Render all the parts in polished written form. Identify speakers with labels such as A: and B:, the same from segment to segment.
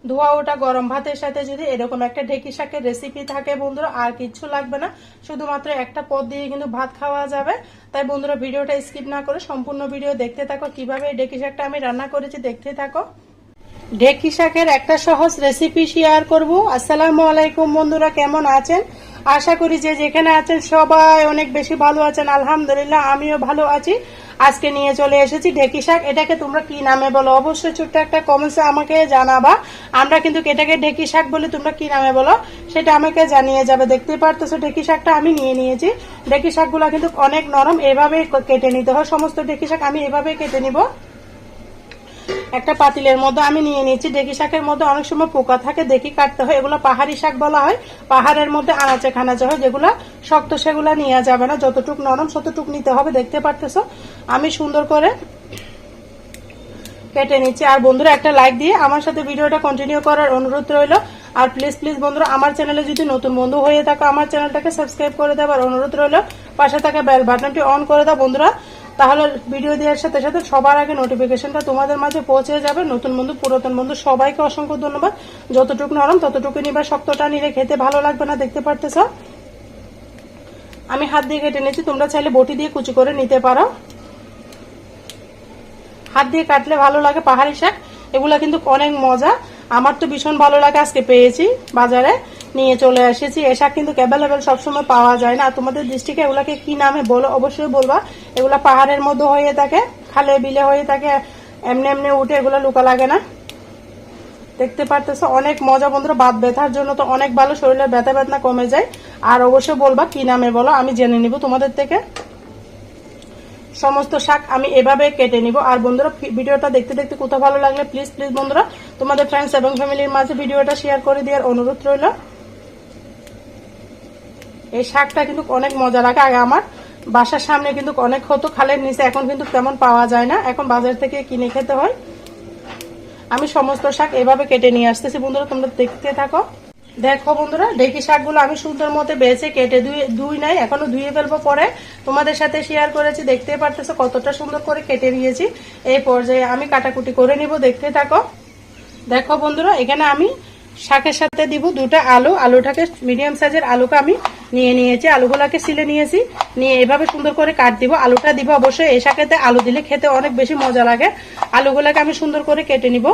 A: ধোয়া ওটা গরম ভাতের সাথে যদি এরকম একটা ঢেঁকি শাকের রেসিপি থাকে বন্ধুরা, আর কিচ্ছু লাগবে না, শুধুমাত্র একটা পদ দিয়ে কিন্তু ভাত খাওয়া যাবে। তাই বন্ধুরা ভিডিওটা স্কিপ না করে সম্পূর্ণ ভিডিও দেখতে থাকো, কিভাবে এই ঢেঁকি শাকটা আমি রান্না করেছি দেখতে থাকো। ঢেঁকি শাকের একটা সহজ রেসিপি শেয়ার করব। আসসালামু আলাইকুম বন্ধুরা, কেমন আছেন? আশা করি যে যেখানে আছেন সবাই অনেক বেশি ভালো আছেন। আলহামদুলিল্লাহ আমিও ভালো আছি। আজকে নিয়ে চলে এসেছি ঢেঁকি শাক। এটাকে তোমরা কি নামে বলো অবশ্যই ছোট্ট একটা কমেন্টসে আমাকে জানাবা। আমরা কিন্তু এটাকে ঢেঁকি শাক বলি, তোমরা কি নামে বলো সেটা আমাকে জানিয়ে যাবে। দেখতে পারতেছো ঢেঁকি শাকটা আমি নিয়ে নিয়েছি। ঢেঁকি শাকগুলো কিন্তু অনেক নরম, এভাবে কেটে নিতে হয়। সমস্ত ঢেঁকি শাক আমি এভাবে কেটে নিব। একটা পাতিলের মধ্যে আমি নিয়ে নিয়েছি। ঢেঁকি শাকের মধ্যে অনেক সময় পোকা থাকে, দেখি কাটতে হয়। এগুলো পাহাড়ি শাক বলা হয়। পাহাড়ের মধ্যে আনাচে খানাচে হয়, যেগুলো শক্ত সেগুলো নেওয়া যাবে না, যতটুক নরম ততটুক নিতে হবে। দেখতে পারতেছো আমি সুন্দর করে কেটে নিচ্ছি। আর বন্ধুরা একটা লাইক দিয়ে আমার সাথে ভিডিওটা কন্টিনিউ করার অনুরোধ রইল। আর প্লিজ প্লিজ বন্ধুরা আমার চ্যানেলে যদি নতুন বন্ধু হয়ে থাকো আমার চ্যানেলটাকে সাবস্ক্রাইব করে দেওয়ার অনুরোধ রইল। পাশে থাকা বেল বাটনটি অন করে দাও বন্ধুরা, তাহলে ভিডিও দেওয়ার সাথে সাথে সবার আগে নোটিফিকেশনটা তোমাদের মাঝে পৌঁছে যাবে। নতুন বন্ধু পুরাতন বন্ধু সবাইকে অসংখ্য ধন্যবাদ। যতটুকু নরম ততটুকু নিবা, শক্তটা নিলে খেতে ভালো লাগবে না। দেখতে পারতেছো আমি হাত দিয়ে কেটে নিয়েছি, তোমরা চাইলে বটি দিয়ে কুচি করে নিতে পারো। হাত দিয়ে কাটলে ভালো লাগে পাহাড়ি শাক, এগুলা কিন্তু অনেক মজা। আমার তো ভীষণ ভালো লাগে। আজকে পেয়েছি বাজারে, নিয়ে চলে এসেছি। এ শাক কিন্তু অ্যাভেলেবেল সবসময় পাওয়া যায় না। তোমাদের ডিস্ট্রিক্টে এগুলাকে কি নামে বলো অবশ্যই বলবা। এগুলা পাহাড়ের মধ্যে হয়ে থাকে, খালে বিলে হয়ে থাকে, এমনি এমনি উঠে, এগুলা লুকা লাগে না। দেখতে পারতেছো অনেক মজা বন্ধুরা। বাত ব্যথার জন্য তো অনেক ভালো, শরীরের ব্যথা বেদনা কমে যায়। আর অবশ্যই বলবা কি নামে বলো, আমি জেনে নিব তোমাদের থেকে। সমস্ত শাক আমি এভাবে কেটে নিব। আর বন্ধুরা ভিডিওটা দেখতে দেখতে কোথাও ভালো লাগলে প্লিজ প্লিজ বন্ধুরা তোমাদের ফ্রেন্ডস এবং ফ্যামিলির মাঝে ভিডিওটা শেয়ার করে দেওয়ার অনুরোধ রইল। এই শাকটা কিন্তু অনেক মজা লাগে। আগে আমার বাসার সামনে কিন্তু অনেক হতো খালের নিচে, এখন কিন্তু তেমন পাওয়া যায় না, এখন বাজার থেকে কিনে খেতে হয়। আমি সমস্ত শাক এভাবে কেটে নিয়ে আসতেছি বন্ধুরা, তোমরা দেখতে থাকো। দেখো বন্ধুরা ঢেঁকি শাকগুলো আমি সুন্দর মতো বেছে কেটে ধুই নাই, এখনো ধুয়ে ফেলবো পরে তোমাদের সাথে শেয়ার করেছি। দেখতে পারতেছো কতটা সুন্দর করে কেটে নিয়েছি। এই পর্যায়ে আমি কাটাকুটি করে নিব, দেখতে থাকো। দেখো বন্ধুরা এখানে আমি শাকের সাথে দিব দুটা আলু। আলুটাকে মিডিয়াম সাইজের আলুকে আমি নিয়ে নিয়েছি, আলুগুলাকে ছিলে নিয়েছি, নিয়ে এভাবে সুন্দর করে কাট দিব। আলুটা দিব অবশ্যই, এই শাকেতে আলু দিলে খেতে অনেক বেশি মজা লাগে। আলুগুলাকে আমি সুন্দর করে কেটে নিব,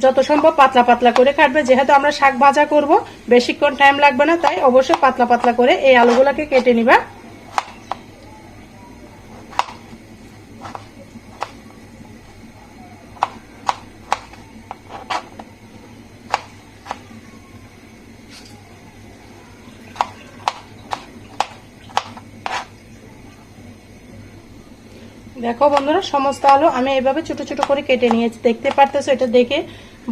A: যত সম্ভব পাতলা পাতলা করে কাটবে। যেহেতু আমরা শাক ভাজা করব বেশিক্ষণ টাইম লাগবে না, তাই অবশ্যই পাতলা পাতলা করে এই আলুগুলাকে কেটে নিবা। দেখো বন্ধুরা সমস্ত আলু আমি এভাবে ছোট ছোট করে কেটে নিয়েছি। দেখতে পারতেছো এটা দেখে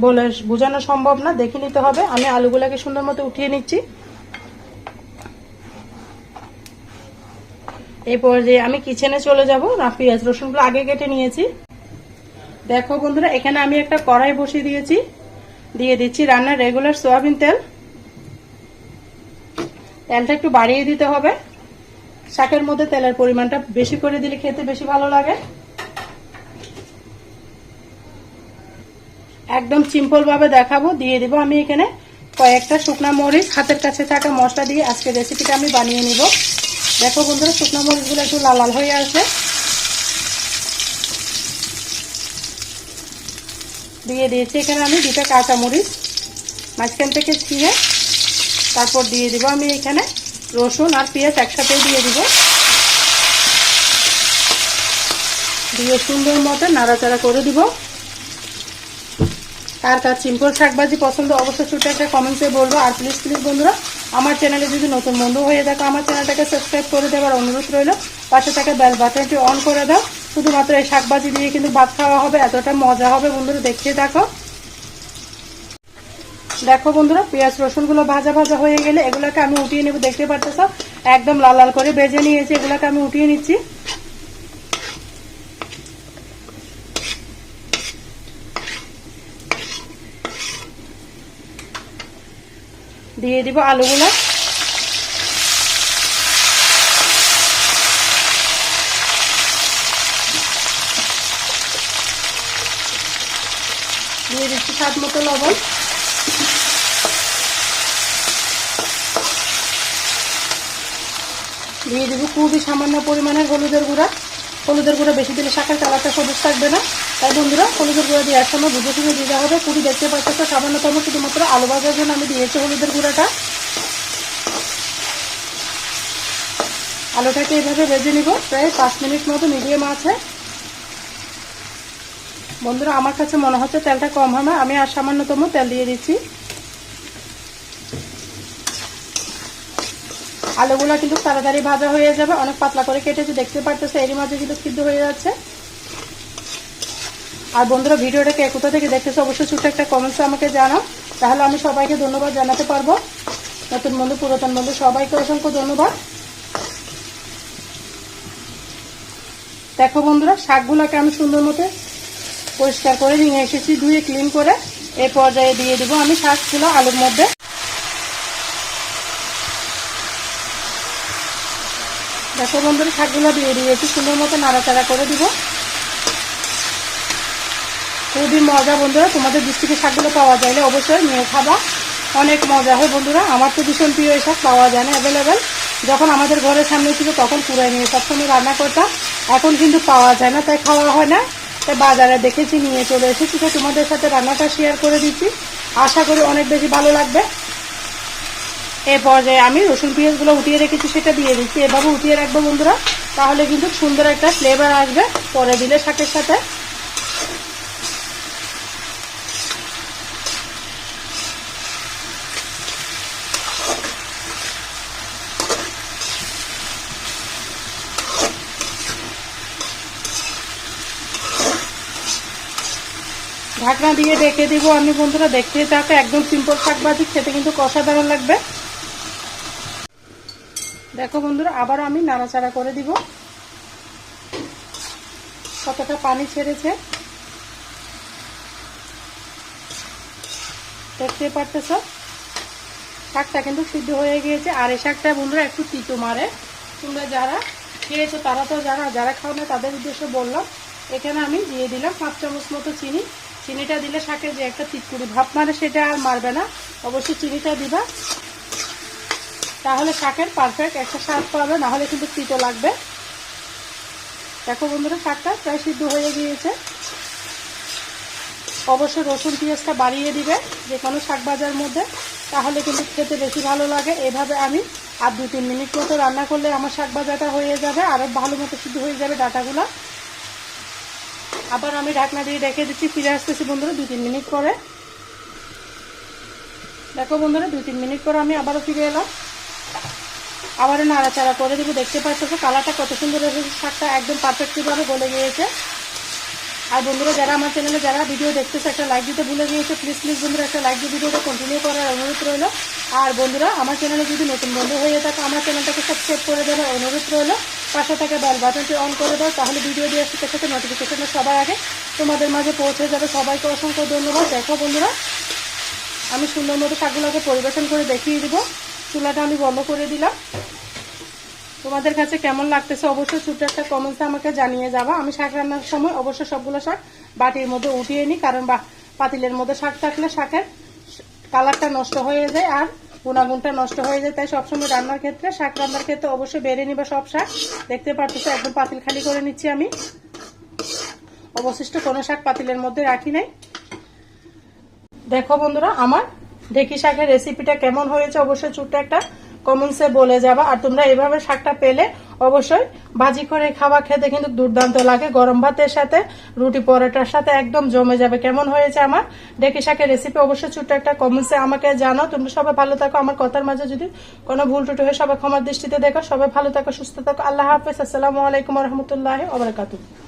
A: বলে বোঝানো সম্ভব না, দেখে নিতে হবে। আমি আলুগুলাকে সুন্দর মতো উঠিয়ে নিচ্ছি। এরপর যে আমি কিচেনে চলে যাব, পেঁয়াজ রসুনগুলো আগে কেটে নিয়েছি। দেখো বন্ধুরা এখানে আমি একটা কড়াই বসিয়ে দিয়েছি, দিয়ে দিচ্ছি রান্নার রেগুলার সয়াবিন তেল। তেলটা একটু বাড়িয়ে দিতে হবে, শাকের মধ্যে তেলের পরিমাণটা বেশি করে দিলে খেতে বেশি ভালো লাগে। একদম সিম্পল ভাবে দেখাবো। দিয়ে দিব আমি এখানে কয়েকটা শুকনা মরিচ, হাতের কাছে থাকা মশলা দিয়ে আজকে রেসিপিটা আমি বানিয়ে নিব। দেখো বন্ধুরা শুকনা মরিচগুলো একটু লাল লাল হয়ে আসবে। দিয়ে দিয়েছি এখানে আমি দুটা কাঁচা মরিচ মাঝখান থেকে ছিঁড়ে, তারপর দিয়ে দিব আমি এখানে রসুন আর পেঁয়াজ একসাথে দিয়ে দিব, দিয়ে সুন্দর মতো নাড়াচাড়া করে দিব। কার কার সিম্পল শাকভাজি পছন্দ অবশ্যই ছোট একটা কমেন্টসে বলবো। আর প্লিজ প্লিজ বন্ধুরা আমার চ্যানেলে যদি নতুন বন্ধু হয়ে থাকো আমার চ্যানেলটাকে সাবস্ক্রাইব করে দেওয়ার অনুরোধ রইল। পাশে থাকা বেল বাটনটি অন করে দাও। শুধুমাত্র এই শাকভাজি দিয়ে কিন্তু ভাত খাওয়া হবে, এতটা মজা হবে বন্ধুরা, দেখতে থাকো। দেখো বন্ধুরা পেঁয়াজ রসুনগুলো ভাজা ভাজা হয়ে গেলে এগুলোকে আমি উঠিয়ে নেব। দেখতে পারতেছ একদম লাল লাল করে ভেজে নিয়েছি, এগুলোকে আমি উঠিয়ে নিচ্ছি। দিয়ে দিব আলুগুলো, দিয়ে দিচ্ছি স্বাদ মতো লবণ, দিয়ে দেবো খুবই সামান্য পরিমাণের হলুদের গুঁড়া। হলুদের গুঁড়া বেশি দিলে শাকের কালারটা সবুজ থাকবে না, তাই বন্ধুরা হলুদের গুঁড়া দিয়ে এক সময় বুঝে শুনে দিতে হবে। খুবই দেখতে পাচ্ছ সামান্যতম শুধুমাত্র আলু ভাজার জন্য আমি দিয়েছি হলুদের গুঁড়াটা। আলুটাকে এইভাবে ভেজে নিব প্রায় 5 মিনিট মতো মিডিয়াম আছে। বন্ধুরা আমার কাছে মনে হচ্ছে তেলটা কম হবে, আমি আর সামান্যতম তেল দিয়ে দিচ্ছি। আলুগুলো কিন্তু তাড়াতাড়ি ভাজা হয়ে যাবে, অনেক পাতলা করে কেটেছে দেখতে পারতেছে, এরই মাঝে কিন্তু সিদ্ধ হয়ে যাচ্ছে। আর বন্ধুরা ভিডিওটাকে কোথা থেকে দেখতেছে অবশ্যই ছোট্ট একটা কমেন্টসে আমাকে জানাও, তাহলে আমি সবাইকে ধন্যবাদ জানাতে পারবো। নতুন বন্ধু পুরাতন বন্ধু সবাইকে অসংখ্য ধন্যবাদ। দেখো বন্ধুরা শাকগুলোকে আমি সুন্দর মতো পরিষ্কার করে নিয়ে এসেছি, ধুয়ে ক্লিন করে। এই পর্যায়ে দিয়ে দিব আমি শাকগুলো আলুর মধ্যে। দেখো বন্ধুরা শাকগুলো দিয়ে দিয়েছি, সুন্দর মতো নাড়াচাড়া করে দিব। খুবই মজা বন্ধুরা, তোমাদের ডিস্ট্রিক্টে শাকগুলো পাওয়া যাইলে অবশ্যই নিয়ে খাবা, অনেক মজা হয় বন্ধুরা। আমার তো ভীষণ প্রিয় এই শাক, পাওয়া যায় না অ্যাভেলেবেল। যখন আমাদের ঘরের সামনে ছিল তখন পুরাই নিয়ে সবসময় রান্না করতাম, এখন কিন্তু পাওয়া যায় না, তাই খাওয়া হয় না। তাই বাজারে দেখেছি নিয়ে চলে এসেছি, তো তোমাদের সাথে রান্নাটা শেয়ার করে দিচ্ছি, আশা করি অনেক বেশি ভালো লাগবে। এই পর্যায়ে আমি রসুন পেঁয়াজগুলো উঠিয়ে রেখেছি সেটা দিয়ে দিচ্ছি। এভাবে উঠিয়ে রাখবো বন্ধুরা, তাহলে কিন্তু সুন্দর একটা ফ্লেভার আসবে পরে দিলে শাকের সাথে। ঢাকনা দিয়ে ঢেকে দিব আমি বন্ধুরা, দেখতে থাকো। একদম সিম্পল শাক ভাজি, খেতে কিন্তু অসাধারণ লাগবে। দেখো বন্ধুরা আবার আমি নাড়াচাড়া করে দিব। কতটা পানি ছেড়েছে দেখতে পারতেছ, শাকটা কিন্তু সিদ্ধ হয়ে গিয়েছে। আর এই শাকটা বন্ধুরা একটু তিতো মারে, তোমরা যারা খেয়েছো তারা তো জানা, যারা খাও না তাদের উদ্দেশ্যে বললাম। এখানে আমি দিয়ে দিলাম 5 চামচ মতো চিনি। চিনিটা দিলে শাকের যে একটা তিতকুড়ি ভাব মারে সেটা আর মারবে না, অবশ্যই চিনিটা দিবা, তাহলে শাকের পারফেক্ট একটা স্বাদ পাবে, না হলে কিন্তু তিতো লাগবে। দেখো বন্ধুরা শাকটা প্রায় সিদ্ধ হয়ে গিয়েছে। অবশ্যই রসুন পেঁয়াজটা বাড়িয়ে দিবে যে কোনো শাক ভাজার মধ্যে, তাহলে কিন্তু খেতে বেশি ভালো লাগে। এভাবে আমি আর 2-3 মিনিট মতো রান্না করলে আমার শাক ভাজাটা হয়ে যাবে, আরও ভালো মতো সিদ্ধ হয়ে যাবে ডাটাগুলো। আবার আমি ঢাকনা দিয়ে রেখে দিচ্ছি, ফিরে আসতেছি বন্ধুরা 2-3 মিনিট পরে। দেখো বন্ধুরা 2-3 মিনিট পরে আমি আবারও ফিরে এলাম, আবারও নাড়াচাড়া করে দেবো। দেখতে পাচ্ছ কালারটা কত সুন্দর এসেছে, শাকটা একদম পারফেক্টলিভাবে গলে গিয়েছে। আর বন্ধুরা যারা আমার চ্যানেলে যারা ভিডিও দেখতেছে একটা লাইক দিতে ভুলে গিয়েছে, প্লিজ বন্ধুরা একটা লাইক দিয়ে ভিডিওটা কন্টিনিউ করার অনুরোধ রইল। আর বন্ধুরা আমার চ্যানেলে যদি নতুন বন্ধু হয়ে থাকে আমার চ্যানেলটাকে সাবস্ক্রাইব করে দেওয়ার অনুরোধ রইল, পাশে থাকা বেল বাটনটি অন করে দাও, তাহলে ভিডিও দেওয়ার সাথে সাথে নোটিফিকেশনটা সবার আগে তোমাদের মাঝে পৌঁছে যাবে। সবাইকে অসংখ্য ধন্যবাদ। দেখো বন্ধুরা আমি সুন্দর মতো শাকগুলোকে পরিবেশন করে দেখিয়ে দিব। চুলাটা আমি বন্ধ করে দিলাম। তোমাদের কাছে কেমন লাগতেছে অবশ্যই ছোট্ট একটা কমেন্টসে আমাকে জানিয়ে যাবা। আমি শাক রান্নার সময় অবশ্যই সবগুলো শাক বাটির মধ্যে উঠিয়ে নিই, কারণ পাতিলের মধ্যে শাক থাকলে শাকের কালারটা নষ্ট হয়ে যায় আর গুণাগুণটা নষ্ট হয়ে যায়। তাই সবসময় রান্নার ক্ষেত্রে শাক রান্নার ক্ষেত্রে অবশ্যই বেড়ে নিবা সব শাক। দেখতে পারতেছো একদম পাতিল খালি করে নিচ্ছি আমি, অবশিষ্ট কোনো শাক পাতিলের মধ্যে রাখি নাই। দেখো বন্ধুরা আমার ঢেঁকি শাকের রেসিপিটা কেমন হয়েছে অবশ্যই ছোট্ট একটা কমেন্টসে বলে যাবা। আর তোমরা এভাবে শাকটা পেলে অবশ্যই ভাজি করে খাওয়া খেতে কিন্তু দুর্দান্ত লাগে, গরম ভাতের সাথে রুটি পরোটার সাথে একদম জমে যাবে। কেমন হয়েছে আমার ঢেঁকি শাকের রেসিপি অবশ্যই ছোট্ট একটা কমেন্টসে আমাকে জানাও। তোমরা সবাই ভালো থাকো, আমার কথার মাঝে যদি কোনো ভুল টুটি হয় সবাই ক্ষমার দৃষ্টিতে দেখো। সবাই ভালো থাকো, সুস্থ থাকো, আল্লাহ হাফেজ, আসসালামু আলাইকুম রহমতুল্লাহি ওয়া বারাকাতুহু।